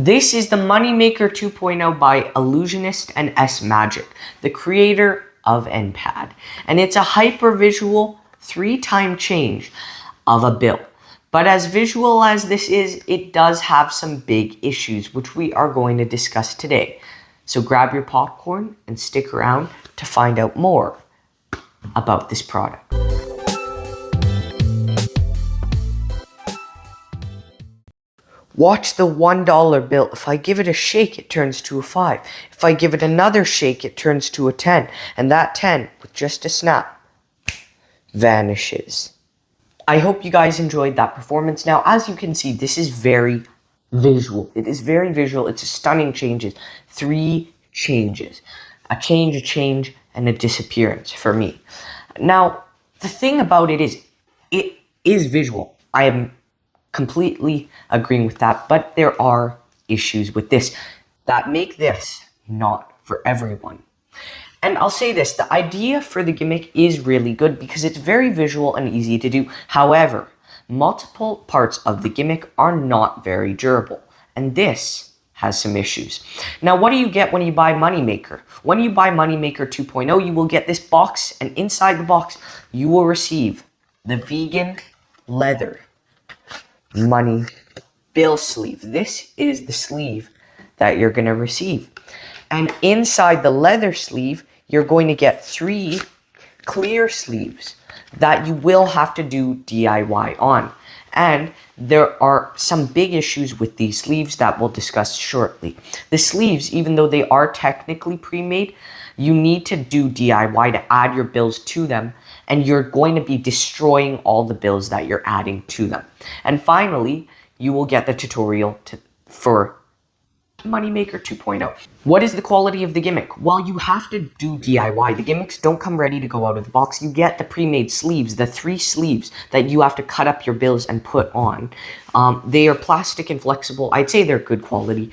This is the Moneymaker 2.0 by Illusionist and SMagic, the creator of NPAD. And it's a hyper-visual 3-time change of a bill. But as visual as this is, it does have some big issues, which we are going to discuss today. So grab your popcorn and stick around to find out more about this product. Watch the $1 bill. If I give it a shake, it turns to a 5. If I give it another shake, it turns to a 10. And that 10, with just a snap, vanishes. I hope you guys enjoyed that performance. Now, as you can see, this is very visual. It is very visual. It's a stunning changes. 3 changes. A change, and a disappearance for me. Now, the thing about it is visual. I am completely agreeing with that, but there are issues with this that make this not for everyone. And I'll say this, the idea for the gimmick is really good because it's very visual and easy to do. However, multiple parts of the gimmick are not very durable, and this has some issues. Now, what do you get when you buy Moneymaker? When you buy Moneymaker 2.0, you will get this box, and inside the box, you will receive the vegan leather money bill sleeve. This is the sleeve that you're going to receive. And inside the leather sleeve, you're going to get 3 clear sleeves that you will have to do DIY on. And there are some big issues with these sleeves that we'll discuss shortly. The sleeves, even though they are technically pre-made, you need to do DIY to add your bills to them, and you're going to be destroying all the bills that you're adding to them. And finally, you will get the tutorial for Moneymaker 2.0. What is the quality of the gimmick? Well, you have to do DIY. The gimmicks don't come ready to go out of the box. You get the pre-made sleeves, the 3 sleeves that you have to cut up your bills and put on. They are plastic and flexible. I'd say they're good quality.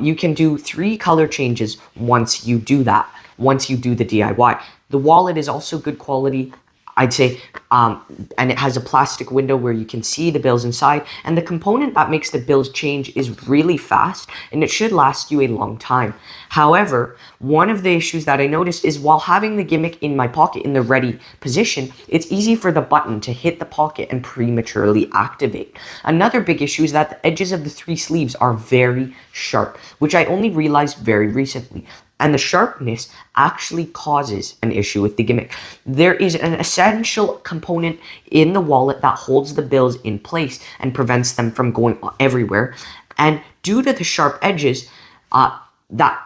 You can do 3 color changes once you do that, once you do the DIY. The wallet is also good quality, I'd say, and it has a plastic window where you can see the bills inside, and the component that makes the bills change is really fast, and it should last you a long time. However, one of the issues that I noticed is while having the gimmick in my pocket in the ready position, it's easy for the button to hit the pocket and prematurely activate. Another big issue is that the edges of the 3 sleeves are very sharp, which I only realized very recently. And the sharpness actually causes an issue with the gimmick. There is an essential component in the wallet that holds the bills in place and prevents them from going everywhere. And due to the sharp edges, that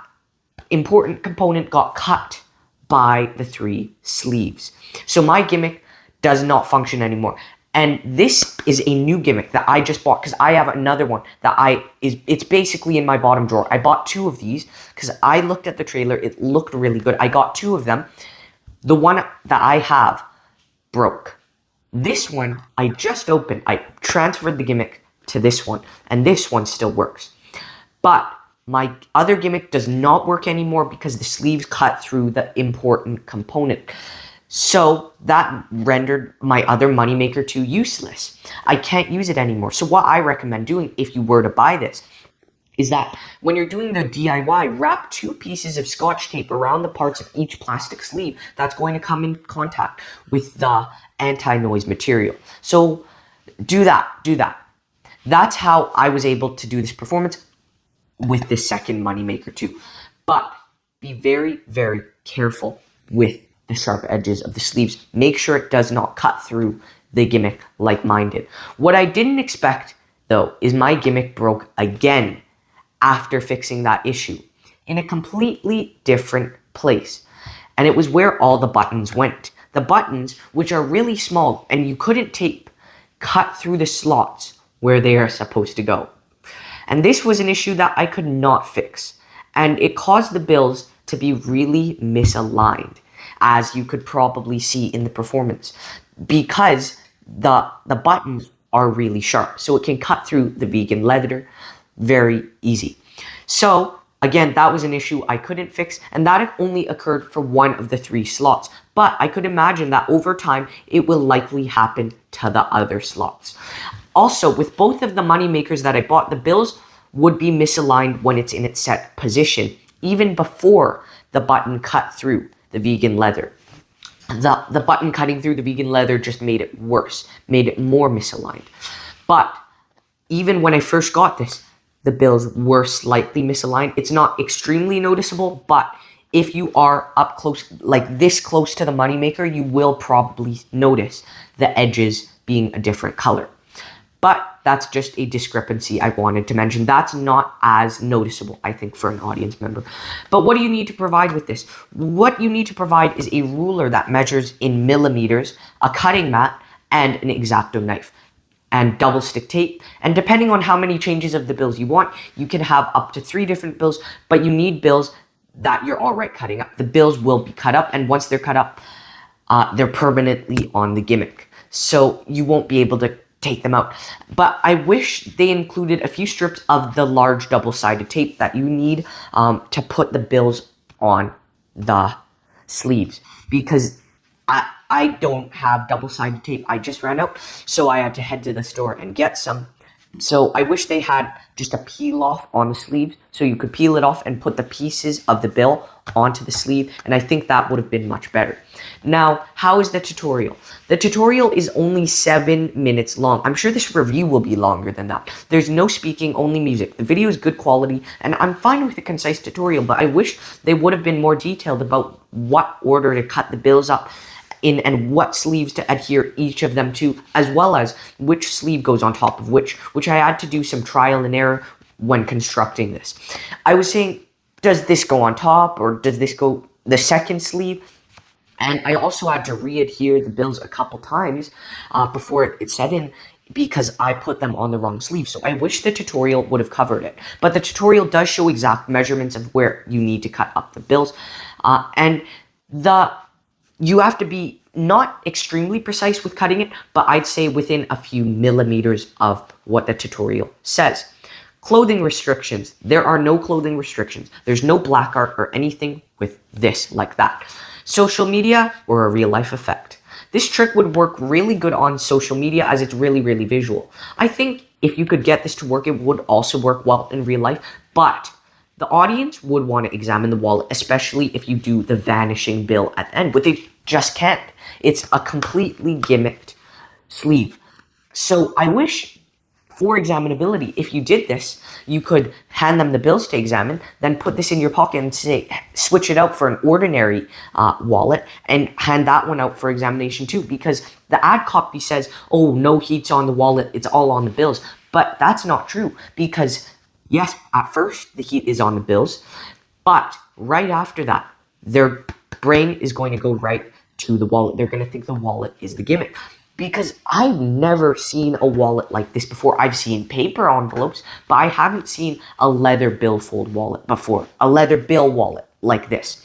important component got cut by the 3 sleeves. So my gimmick does not function anymore. And this is a new gimmick that I just bought because I have another one that it's basically in my bottom drawer. I bought 2 of these because I looked at the trailer. It looked really good. I got 2 of them. The one that I have broke. This one I just opened. I transferred the gimmick to this one, and this one still works. But my other gimmick does not work anymore because the sleeves cut through the important component. So that rendered my other Moneymaker 2 useless. I can't use it anymore. So what I recommend doing if you were to buy this is that when you're doing the DIY, wrap 2 pieces of Scotch tape around the parts of each plastic sleeve that's going to come in contact with the anti-noise material. So do that. That's how I was able to do this performance with this second Moneymaker 2. But be very, very careful with the sharp edges of the sleeves. Make sure it does not cut through the gimmick like mine did. What I didn't expect, though, is my gimmick broke again after fixing that issue in a completely different place. And it was where all the buttons went. The buttons, which are really small, and you couldn't tape, cut through the slots where they are supposed to go. And this was an issue that I could not fix. And it caused the bills to be really misaligned, as you could probably see in the performance, because the buttons are really sharp. So it can cut through the vegan leather very easy. So again, that was an issue I couldn't fix, and that only occurred for one of the 3 slots. But I could imagine that over time, it will likely happen to the other slots. Also, with both of the money makers that I bought, the bills would be misaligned when it's in its set position, even before the button cut through the vegan leather. The button cutting through the vegan leather just made it worse, made it more misaligned. But even when I first got this, the bills were slightly misaligned. It's not extremely noticeable, but if you are up close, like this close to the moneymaker, you will probably notice the edges being a different color. But that's just a discrepancy I wanted to mention. That's not as noticeable, I think, for an audience member. But what do you need to provide with this? What you need to provide is a ruler that measures in millimeters, a cutting mat, and an X-Acto knife, and double stick tape. And depending on how many changes of the bills you want, you can have up to 3 different bills, but you need bills that you're all right cutting up. The bills will be cut up, and once they're cut up, they're permanently on the gimmick. So you won't be able to take them out. But I wish they included a few strips of the large double-sided tape that you need to put the bills on the sleeves, because I don't have double-sided tape. I just ran out, so I had to head to the store and get some. So I wish they had just a peel off on the sleeves, so you could peel it off and put the pieces of the bill onto the sleeve, and I think that would have been much better. Now, how is the tutorial? The tutorial is only 7 minutes long. I'm sure this review will be longer than that. There's no speaking, only music. The video is good quality, and I'm fine with a concise tutorial, but I wish they would have been more detailed about what order to cut the bills up in and what sleeves to adhere each of them to, as well as which sleeve goes on top of which I had to do some trial and error when constructing this. I was saying, does this go on top, or does this go the second sleeve? And I also had to re-adhere the bills a couple times before it set in, because I put them on the wrong sleeve. So I wish the tutorial would have covered it. But the tutorial does show exact measurements of where you need to cut up the bills. You have to be not extremely precise with cutting it, but I'd say within a few millimeters of what the tutorial says. Clothing restrictions. There are no clothing restrictions. There's no black art or anything with this like that. Social media or a real life effect. This trick would work really good on social media as it's really, really visual. I think if you could get this to work, it would also work well in real life, but the audience would want to examine the wallet, especially if you do the vanishing bill at the end, but they just can't. It's a completely gimmicked sleeve. So I wish, for examinability, if you did this, you could hand them the bills to examine, then put this in your pocket and say, switch it out for an ordinary wallet, and hand that one out for examination too, because the ad copy says, oh, no heat's on the wallet, it's all on the bills. But that's not true, because yes, at first, the heat is on the bills, but right after that, their brain is going to go right to the wallet. They're going to think the wallet is the gimmick, because I've never seen a wallet like this before. I've seen paper envelopes, but I haven't seen a leather billfold wallet before, a leather bill wallet like this.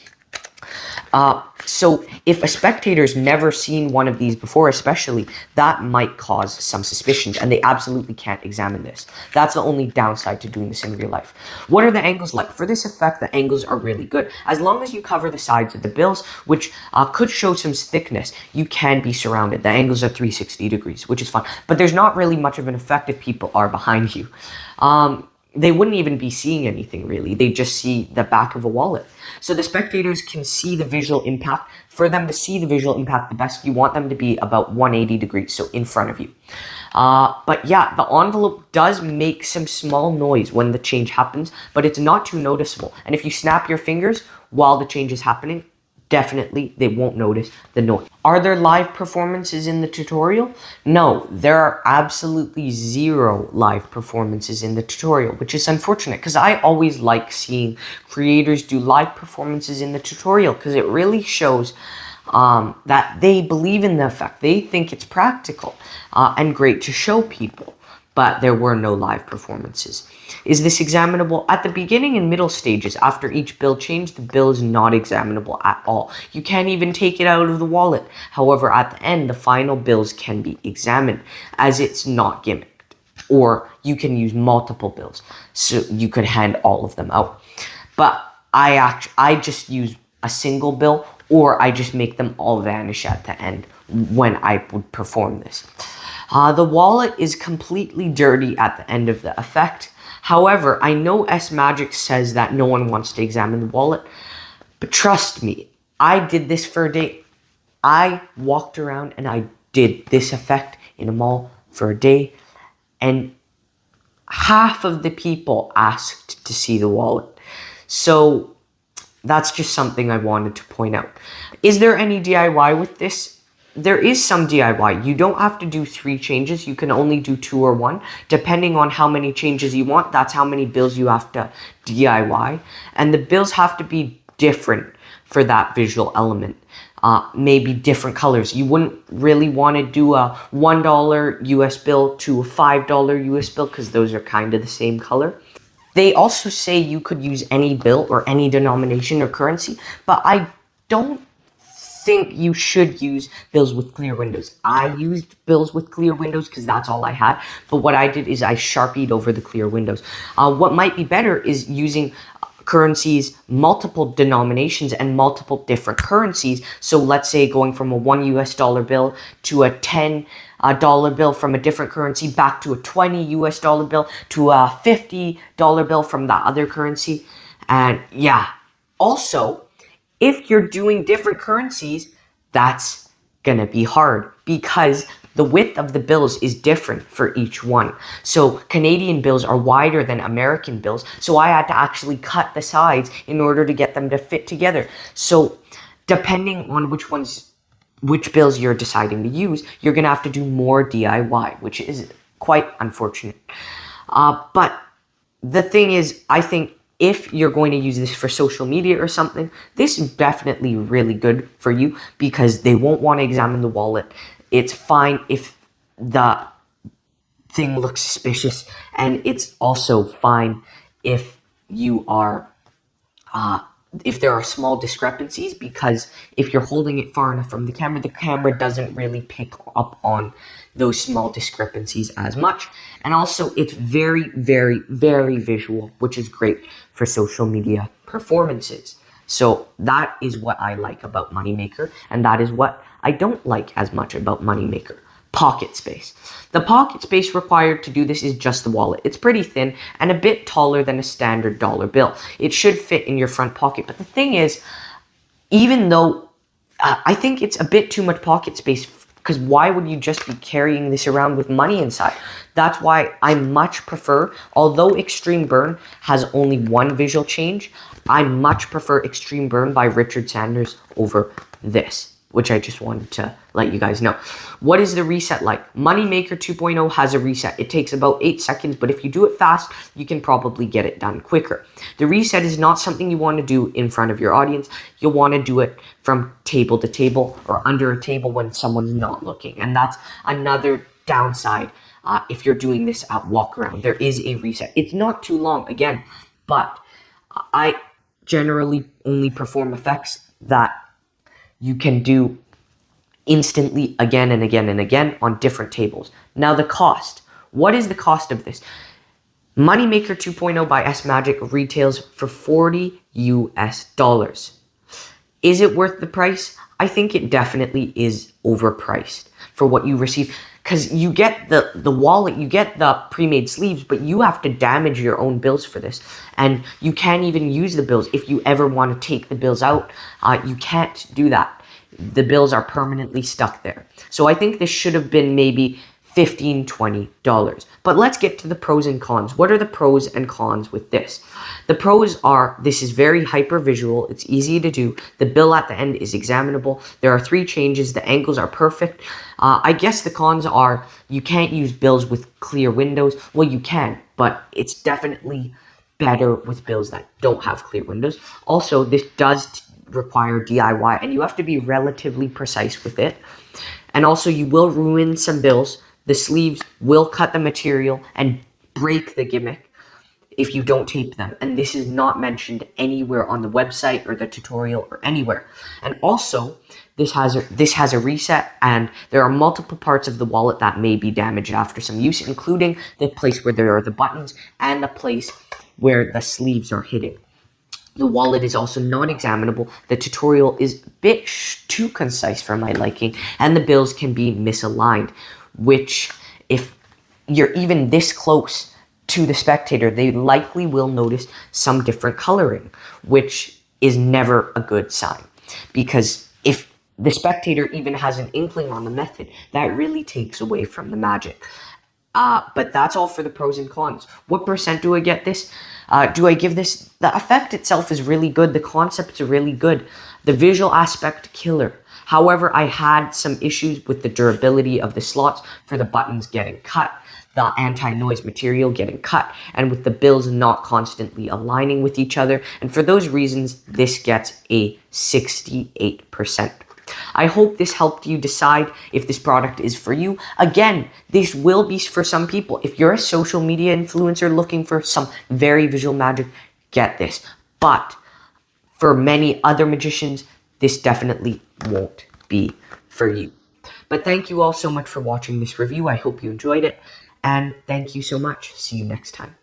So if a spectator's never seen one of these before, especially, that might cause some suspicions, and they absolutely can't examine this. That's the only downside to doing this in real life. What are the angles like? For this effect, the angles are really good. As long as you cover the sides of the bills, which could show some thickness, you can be surrounded. The angles are 360 degrees, which is fun. But there's not really much of an effect if people are behind you. They wouldn't even be seeing anything, really. They just see the back of a wallet. So the spectators can see the visual impact. For them to see the visual impact the best, you want them to be about 180 degrees, so in front of you. But yeah, the envelope does make some small noise when the change happens, but it's not too noticeable. And if you snap your fingers while the change is happening, definitely they won't notice the noise. Are there live performances in the tutorial? No, there are absolutely 0 live performances in the tutorial, which is unfortunate, because I always like seeing creators do live performances in the tutorial, because it really shows that they believe in the effect. They think it's practical and great to show people, but there were no live performances. Is this examinable? At the beginning and middle stages, after each bill change, the bill is not examinable at all. You can't even take it out of the wallet. However, at the end, the final bills can be examined, as it's not gimmicked. Or you can use multiple bills, so you could hand all of them out. But I just use a single bill, or I just make them all vanish at the end when I would perform this. The wallet is completely dirty at the end of the effect. However, I know SMagic says that no one wants to examine the wallet, but trust me, I did this for a day. I walked around and I did this effect in a mall for a day, and half of the people asked to see the wallet. So that's just something I wanted to point out. Is there any DIY with this? There is some DIY. You don't have to do 3 changes. You can only do 2 or 1. Depending on how many changes you want, that's how many bills you have to DIY. And the bills have to be different for that visual element. Maybe different colors. You wouldn't really want to do a $1 US bill to a $5 US bill because those are kind of the same color. They also say you could use any bill or any denomination or currency, but I don't think you should use bills with clear windows. I used bills with clear windows because that's all I had, but what I did is I sharpied over the clear windows. What might be better is using currencies, multiple denominations, and multiple different currencies. So let's say going from a $1 US bill to a $10 bill from a different currency, back to a $20 US bill to a $50 bill from that other currency. And yeah, also, if you're doing different currencies, that's gonna be hard because the width of the bills is different for each one. So Canadian bills are wider than American bills. So I had to actually cut the sides in order to get them to fit together. So depending on which bills you're deciding to use, you're gonna have to do more DIY, which is quite unfortunate. But the thing is, I think if you're going to use this for social media or something, this is definitely really good for you because they won't want to examine the wallet. It's fine if the thing looks suspicious, and it's also fine if you are, if there are small discrepancies, because if you're holding it far enough from the camera doesn't really pick up on those small discrepancies as much. And also, it's very, very, very visual, which is great for social media performances. So that is what I like about Moneymaker, and that is what I don't like as much about Moneymaker. Pocket space. The pocket space required to do this is just the wallet. It's pretty thin and a bit taller than a standard dollar bill. It should fit in your front pocket. But the thing is, even though I think it's a bit too much pocket space, because why would you just be carrying this around with money inside? That's why I much prefer, although Extreme Burn has only one visual change, I much prefer Extreme Burn by Richard Sanders over this, which I just wanted to let you guys know. What is the reset like? Moneymaker 2.0 has a reset. It takes about 8 seconds, but if you do it fast, you can probably get it done quicker. The reset is not something you want to do in front of your audience. You'll want to do it from table to table or under a table when someone's not looking. And that's another downside if you're doing this at walk around. There is a reset. It's not too long, again, but I generally only perform effects that you can do instantly again and again and again on different tables. Now the cost. What is the cost of this? Moneymaker 2.0 by SMagic retails for $40 US. Is it worth the price? I think it definitely is overpriced for what you receive. Because you get the wallet, you get the pre-made sleeves, but you have to damage your own bills for this. And you can't even use the bills. If you ever want to take the bills out, you can't do that. The bills are permanently stuck there. So I think this should have been maybe $15, $20. But let's get to the pros and cons. What are the pros and cons with this? The pros are, this is very hyper visual. It's easy to do. The bill at the end is examinable. There are 3 changes. The angles are perfect. I guess the cons are you can't use bills with clear windows. Well, you can, but it's definitely better with bills that don't have clear windows. Also, this does require DIY, and you have to be relatively precise with it. And also, you will ruin some bills. The sleeves will cut the material and break the gimmick if you don't tape them. And this is not mentioned anywhere on the website or the tutorial or anywhere. And also, this has a reset, and there are multiple parts of the wallet that may be damaged after some use, including the place where there are the buttons and the place where the sleeves are hidden. The wallet is also non-examinable. The tutorial is a bit too concise for my liking, and the bills can be misaligned, which if you're even this close, to the spectator, they likely will notice some different coloring, which is never a good sign. Because if the spectator even has an inkling on the method, that really takes away from the magic. But that's all for the pros and cons. What percent do I get this? Do I give this? The effect itself is really good. The concepts are really good. The visual aspect, killer. However, I had some issues with the durability of the slots for the buttons getting cut, the anti-noise material getting cut, and with the bills not constantly aligning with each other. And for those reasons, this gets a 68%. I hope this helped you decide if this product is for you. Again, this will be for some people. If you're a social media influencer looking for some very visual magic, get this. But for many other magicians, this definitely won't be for you. But thank you all so much for watching this review. I hope you enjoyed it. And thank you so much. See you next time.